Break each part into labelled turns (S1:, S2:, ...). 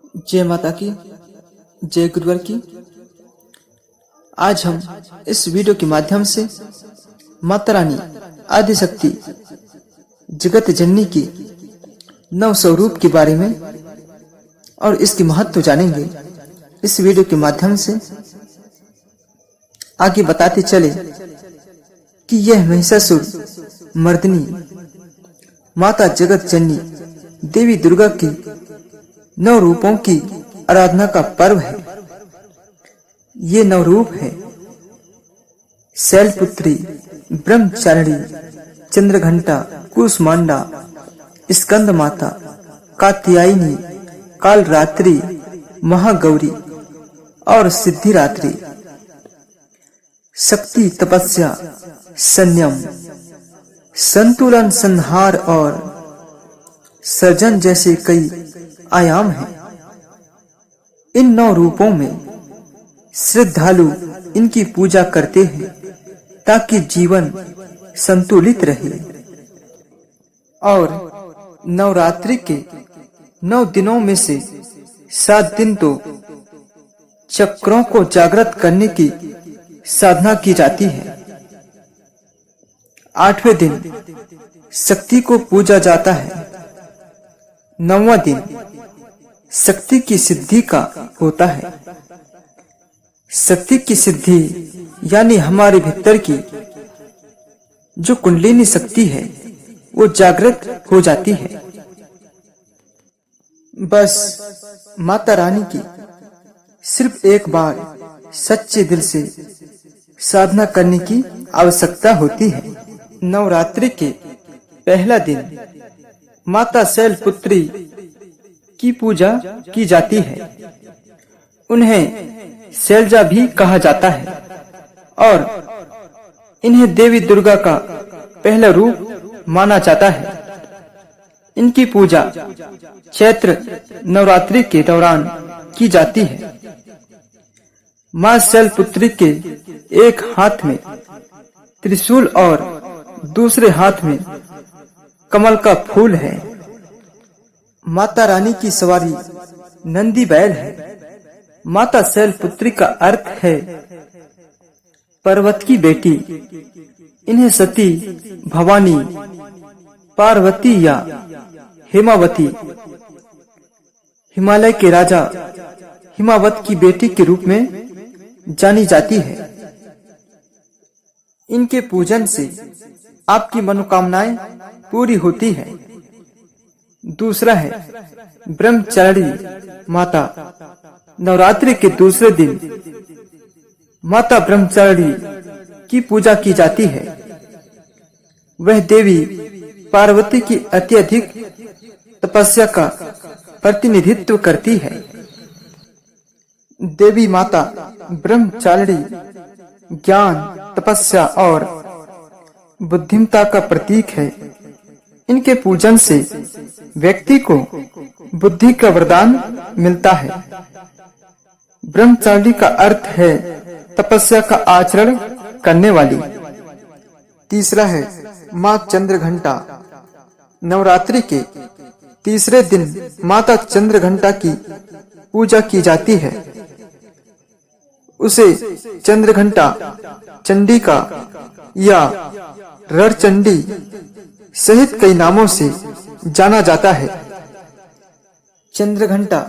S1: जय माता की, जय गुरुवर की। आज हम इस वीडियो के माध्यम से माता रानी आदिशक्ति जगत जननी की 9 स्वरूप के बारे में और इसकी महत्व जानेंगे। इस वीडियो के माध्यम से आगे बताते चले कि यह महिषासुर मर्दिनी माता जगत जननी देवी दुर्गा की 9 रूपों की आराधना का पर्व है। ये 9 रूप है शैलपुत्री, ब्रह्मचारिणी, चंद्रघंटा, कूष्मांडा, स्कंद माता, कात्यायनी, कालरात्रि, महागौरी और सिद्धिरात्रि। शक्ति, तपस्या, संयम, संतुलन, संहार और सर्जन जैसे कई आयाम हैं। इन 9 रूपों में श्रद्धालु इनकी पूजा करते हैं ताकि जीवन संतुलित रहे। और नवरात्रि के 9 दिनों में से 7 दिन तो चक्रों को जागृत करने की साधना की जाती है। 8वें दिन शक्ति को पूजा जाता है। 9वां दिन शक्ति की सिद्धि का होता है। शक्ति की सिद्धि यानी हमारे भीतर की जो कुंडलिनी शक्ति है वो जागृत हो जाती है। बस माता रानी की सिर्फ एक बार सच्चे दिल से साधना करने की आवश्यकता होती है। नवरात्रि के पहला दिन माता शैलपुत्री की पूजा की जाती है। उन्हें शैलजा भी कहा जाता है और इन्हें देवी दुर्गा का पहला रूप माना जाता है। इनकी पूजा चैत्र नवरात्रि के दौरान की जाती है। मां शैलपुत्री के एक हाथ में त्रिशूल और दूसरे हाथ में कमल का फूल है। माता रानी की सवारी नंदी बैल है। माता शैलपुत्री का अर्थ है पर्वत की बेटी। इन्हें सती, भवानी, पार्वती या हिमावती, हिमालय के राजा हिमावत की बेटी के रूप में जानी जाती है। इनके पूजन से आपकी मनोकामनाएं पूरी होती है। दूसरा है ब्रह्मचारिणी माता। नवरात्रि के दूसरे दिन माता ब्रह्मचारिणी की पूजा की जाती है। वह देवी पार्वती की अत्यधिक तपस्या का प्रतिनिधित्व करती है। देवी माता ब्रह्मचारिणी ज्ञान, तपस्या और बुद्धिमता का प्रतीक है। इनके पूजन से व्यक्ति को बुद्धि का वरदान मिलता है। ब्रह्मचारिणी का अर्थ है तपस्या का आचरण करने वाली। तीसरा है मां चंद्रघंटा। नवरात्रि के तीसरे दिन माता चंद्रघंटा की पूजा की जाती है। उसे चंद्रघंटा, चंडिका या रणचंडी सहित कई नामों से जाना जाता है। चंद्रघंटा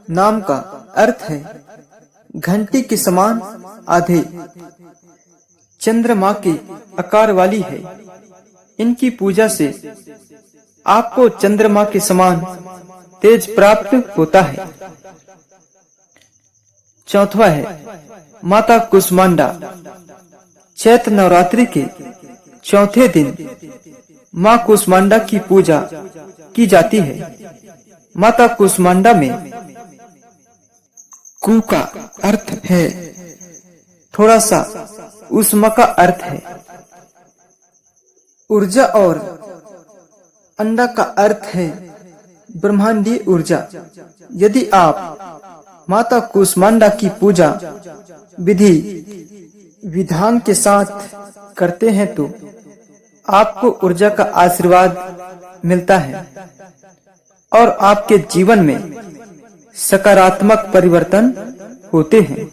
S1: नाम का अर्थ है घंटी के समान आधे। चंद्रमा के आकार वाली है। इनकी पूजा से आपको चंद्रमा के समान तेज प्राप्त होता है। चौथा है माता कूष्मांडा। चैत्र नवरात्रि के चौथे दिन मां कूष्मांडा की पूजा की जाती है। माता कूष्मांडा में कु का अर्थ है थोड़ा सा, उष्मा का अर्थ है ऊर्जा और अंडा का अर्थ है ब्रह्मांडीय ऊर्जा। यदि आप माता कूष्मांडा की पूजा विधि विधान के साथ करते हैं तो आपको ऊर्जा का आशीर्वाद मिलता है और आपके जीवन में सकारात्मक परिवर्तन होते हैं।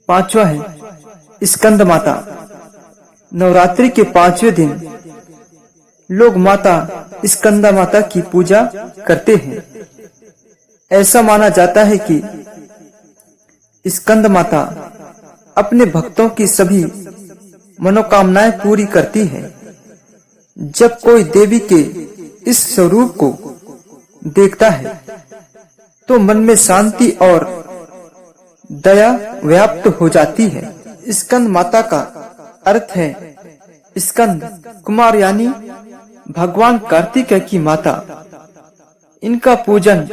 S1: पांचवा है स्कंद माता। नवरात्रि के 5वें दिन लोग माता स्कंदा माता की पूजा करते हैं। ऐसा माना जाता है कि स्कंद माता अपने भक्तों की सभी मनोकामनाएं पूरी करती है। जब कोई देवी के इस स्वरूप को देखता है तो मन में शांति और दया व्याप्त हो जाती है। स्कंद माता का अर्थ है स्कंद कुमार यानी भगवान कार्तिकेय की माता। इनका पूजन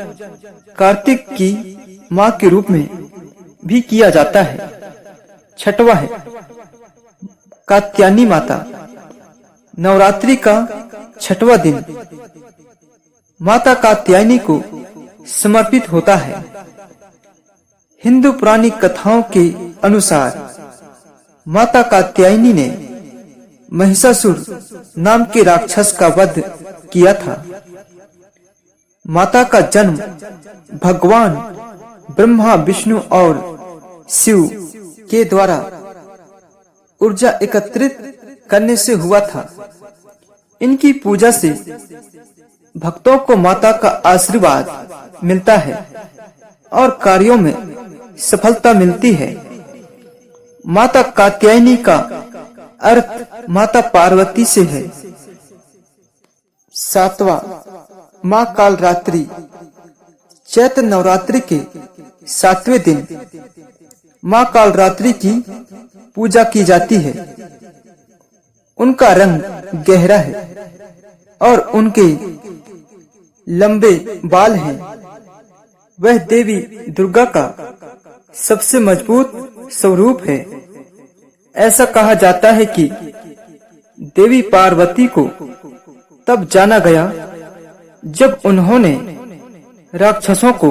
S1: कार्तिक की मां के रूप में भी किया जाता है। छठवा है कात्यायनी माता। नवरात्रि का 6वां दिन माता कात्यायनी को समर्पित होता है। हिंदू पुरानी कथाओं के अनुसार माता कात्यायनी ने महिषासुर नाम के राक्षस का वध किया था। माता का जन्म भगवान ब्रह्मा विष्णु और शिव के द्वारा ऊर्जा एकत्रित करने से हुआ था। इनकी पूजा से भक्तों को माता का आशीर्वाद मिलता है और कार्यों में सफलता मिलती है। माता कात्यायनी का अर्थ माता पार्वती से है। सातवां मां कालरात्रि। चैत्र नवरात्रि के 7वें दिन मां कालरात्रि की पूजा की जाती है। उनका रंग गहरा है और उनके लंबे बाल हैं। वह देवी दुर्गा का सबसे मजबूत स्वरूप है। ऐसा कहा जाता है कि देवी पार्वती को तब जाना गया जब उन्होंने राक्षसों को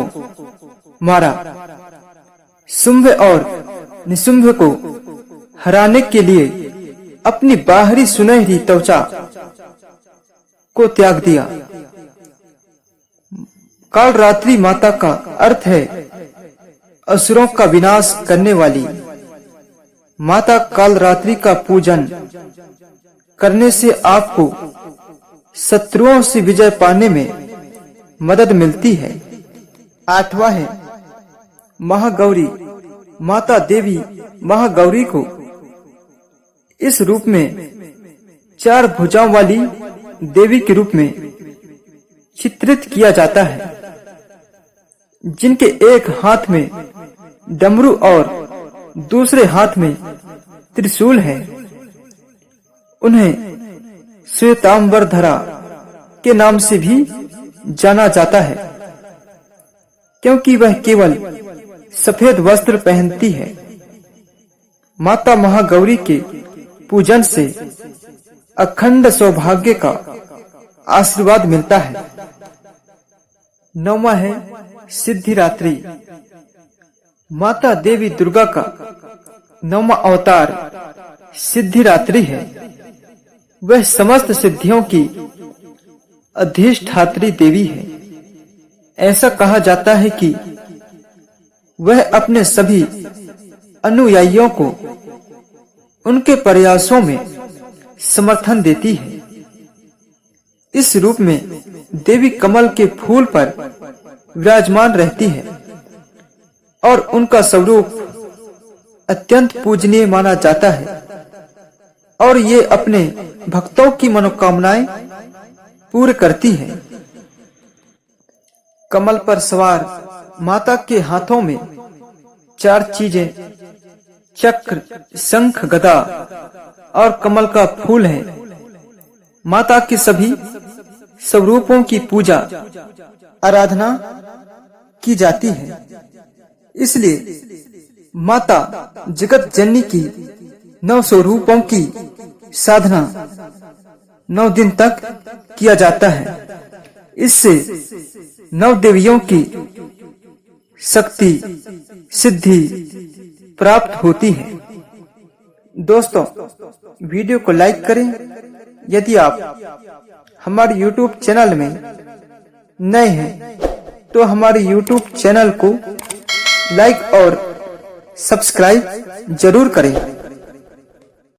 S1: मारा। शुंभ और निशुंभ को हराने के लिए अपनी बाहरी सुनहरी त्वचा को त्याग दिया। कालरात्रि माता का अर्थ है असुरों का विनाश करने वाली। माता कालरात्रि का पूजन करने से आपको शत्रुओं से विजय पाने में मदद मिलती है। आठवां है महागौरी। माता देवी महागौरी को इस रूप में 4 भुजाओं वाली देवी के रूप में चित्रित किया जाता है, जिनके एक हाथ में डमरू और दूसरे हाथ में त्रिशूल है। उन्हें श्वेतांबरधरा के नाम से भी जाना जाता है, क्योंकि वह केवल सफेद वस्त्र पहनती है। माता महागौरी के पूजन से अखंड सौभाग्य का आशीर्वाद मिलता है। 9वां है सिद्धिरात्रि। माता देवी दुर्गा का 9वां अवतार सिद्धिरात्रि है। वह समस्त सिद्धियों की अधिष्ठात्री देवी है। ऐसा कहा जाता है कि वह अपने सभी अनुयायियों को उनके प्रयासों में समर्थन देती है। इस रूप में देवी कमल के फूल पर विराजमान रहती है और उनका स्वरूप अत्यंत पूजनीय माना जाता है और ये अपने भक्तों की मनोकामनाएं पूर्ण करती है। कमल पर सवार माता के हाथों में 4 चीजें चक्र, शंख, गदा और कमल का फूल है। माता के सभी स्वरूपों की पूजा आराधना की जाती है। इसलिए माता जगत जननी की 9 स्वरूपों की साधना 9 दिन तक किया जाता है। इससे 9 देवियों की शक्ति सिद्धि प्राप्त होती है। दोस्तों, वीडियो को लाइक करें। यदि आप हमारे YouTube चैनल में नए हैं तो हमारे YouTube चैनल को लाइक और सब्सक्राइब जरूर करें।